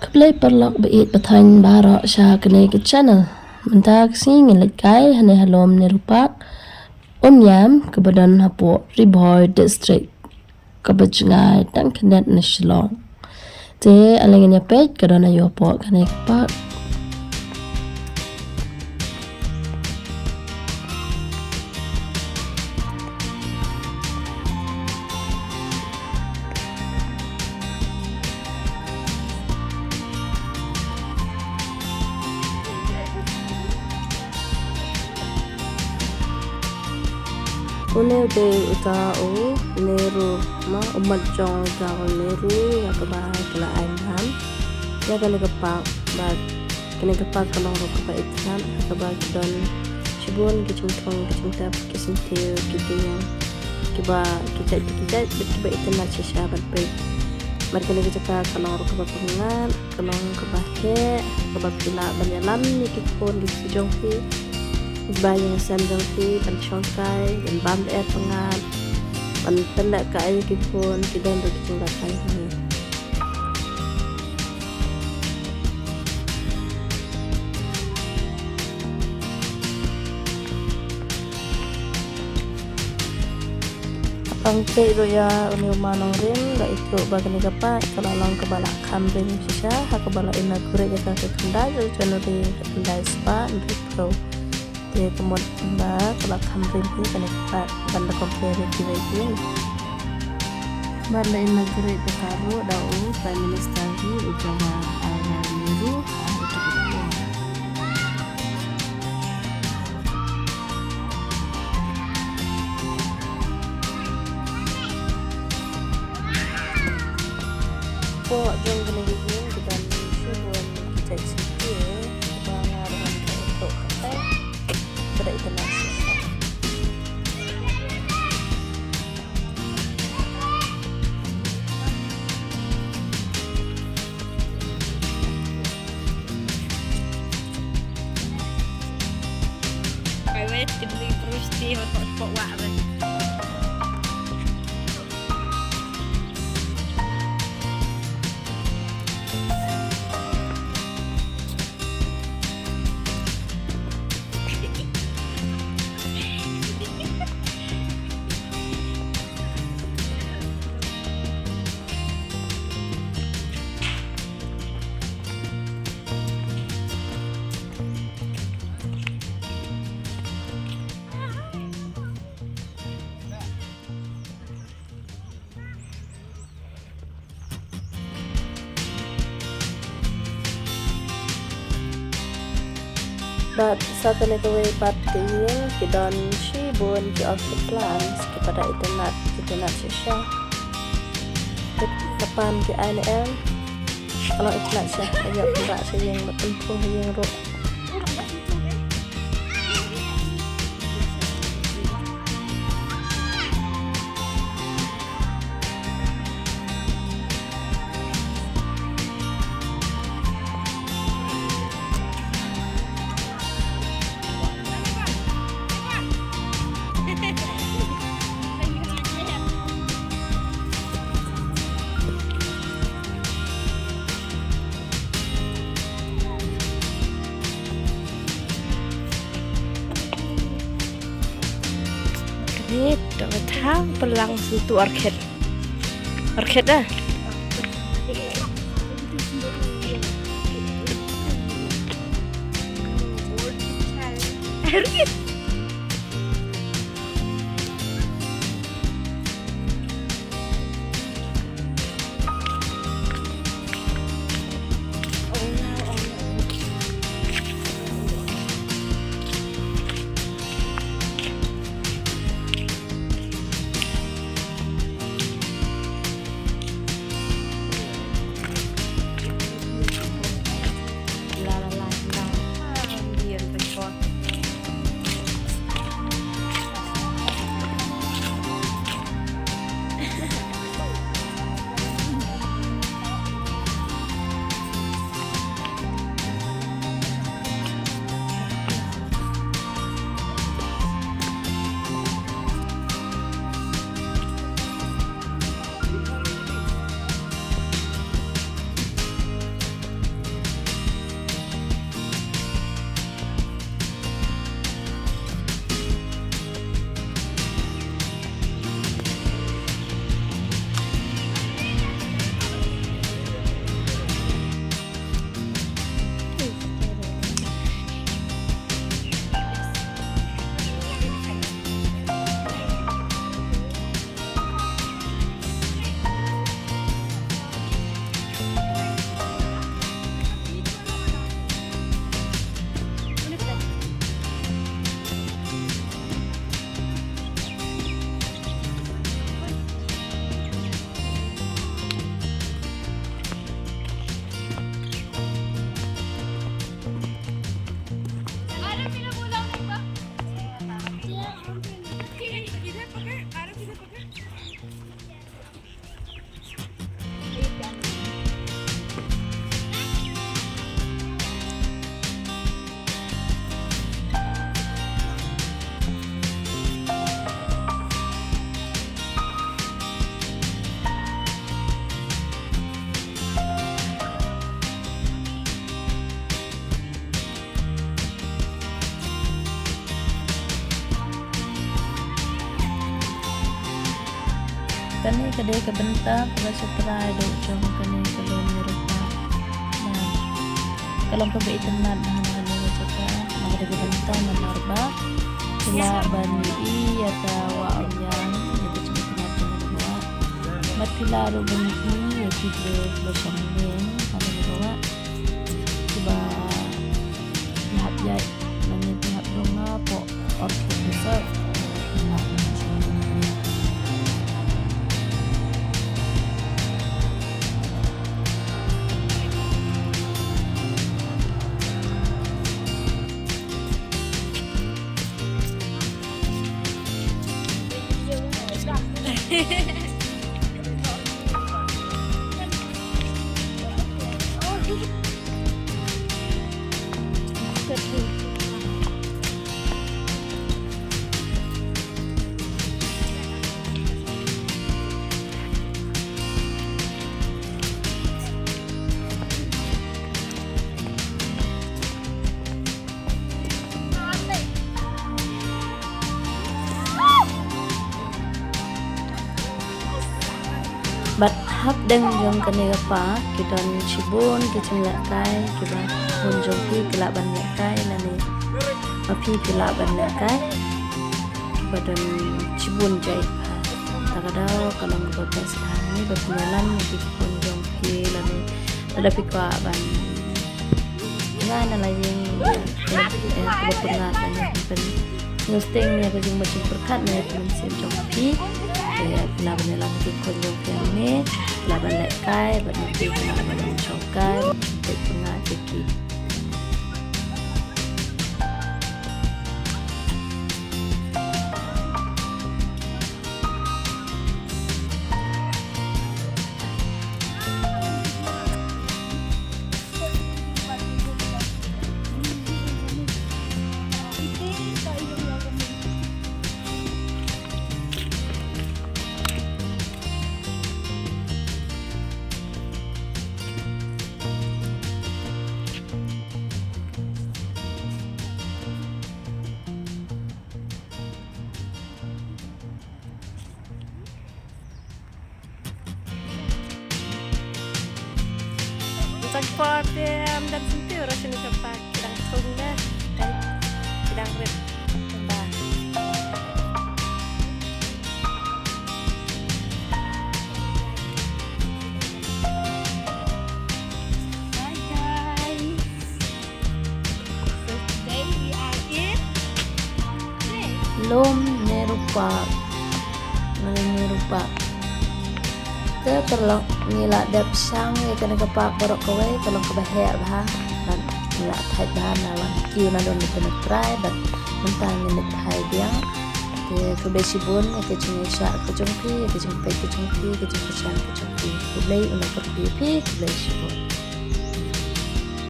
Kaplay perlok bait batahin barok sya kene ke channel. Mentak sing leitkai hane halom Nehru Umiam kebadan hapo Ribhoi district kebajengai dan kenet nasional. Te alangnya page kadana yo po kene pak. Une de uta o Nehru ma umat jong ta Nehru ya keba kala ainham ya kala kepak ba kene kepak kalong ro kepak ithan keba don cibun ke cungtong ke cungtap ke sentil kita yang keba kita keba ithan na sesya bat pe mar kene ke caka kalong ro kepak pengat kalong keba he keba pila banyalam ni kipun di jong pi bayang sandang si pancongkai dan bam air pengat pendak kai kipun kita untuk jumlahan ini pangke roya Umiam rin da itu bagian apa kalau lang kebalak kambing sisa hakabala ina kure jaka kendai channel di kendai spa untuk pro dia kemudian mbak kelak hamrin ini kena kita benda compare di video benda ini negeri terkaru dau prime minister di ujama Nehru kok jong kena gini kita suruh kita sih pengaruhan untuk kita pada internasional. Kawet dibeli perusti hot wak ben. But saat ini tuh part yang kita si bun ke output plans kepada internet sesya depan ke INM kalau internet sesya agak berat saya yang bertempuh yang rot Ini dapat hang pelang sentuh orkid dah. kani kadai kebentak kalau setrai dok jom kani kalau merupa kalau kebe itenat kani caka nak ada kebentak menarba sila bani atau yang itu cuma tenat dengan mati lalu bani itu bersambung kani bawa coba lihat jai nanti lihat rumah po orkid besar. Bat hap deng jom kene apa kita cibun kita leitkai kita hunjong pi kelaban leitkai lani api kelaban leitkai badan cibun jai takadau kalau ngota sehani berjalan di hunjong pi lani ada pikwa ban ngana lagi kebetulan lani pen ngusting ya kajing macam berkat ya pensil jong pi laban di kunjung kami laban leitkai berarti laban cokai tengah ceki Transport dan sentuh rasanya cepat kidang tungga dan kidang red tambah. Hi guys, so today we are in Nehru Park. Nehru Park. Ke perlu ngila dap sang ya kena kepak borok kowe kalau kebahayak bah dan ngila thai bahan lawan kiu na don kena try dan mentang ngenik thai biang ke besibun ke cungisha ke cungki ke jumpai ke cungki ke jumpai ke cungki ke blai una ke pi ke blai sibun